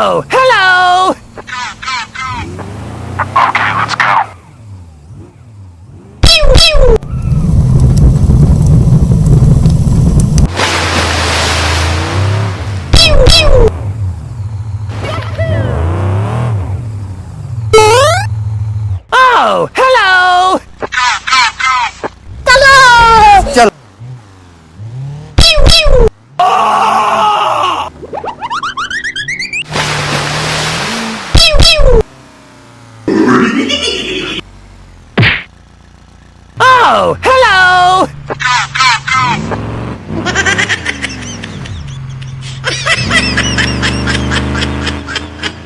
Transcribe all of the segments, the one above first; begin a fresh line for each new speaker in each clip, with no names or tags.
Oh, hello!
Okay, let's go.
Pew, pew. Pew, pew. Oh, hello! Hello!
चल
Pew, pew. Pew, pew. Oh, hello!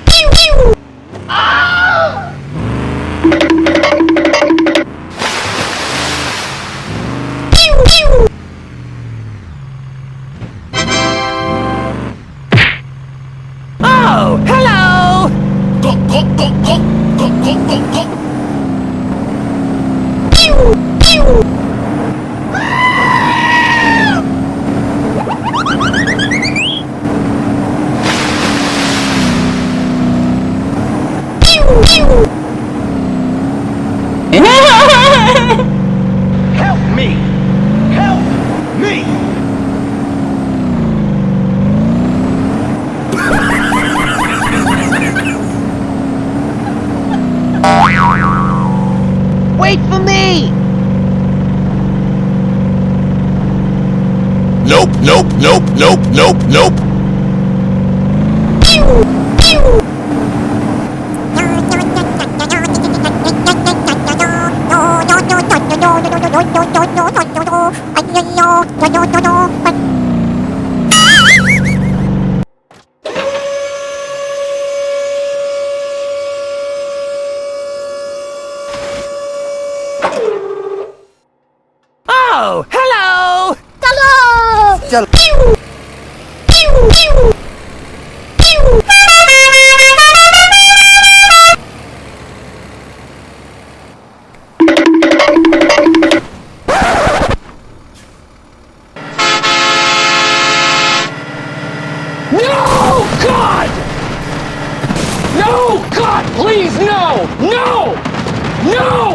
Pew, pew. Pew, pew. Oh, hello! Pew, pew. Pew, pew.
Help me! Help me!
Wait for me!
Nope, nope, nope, nope, nope, nope.
Pew, pew. Oh, hello! Hello!
चल
Pew! Pew! Pew! Pew!
No! God! No! God, please, no! No! No!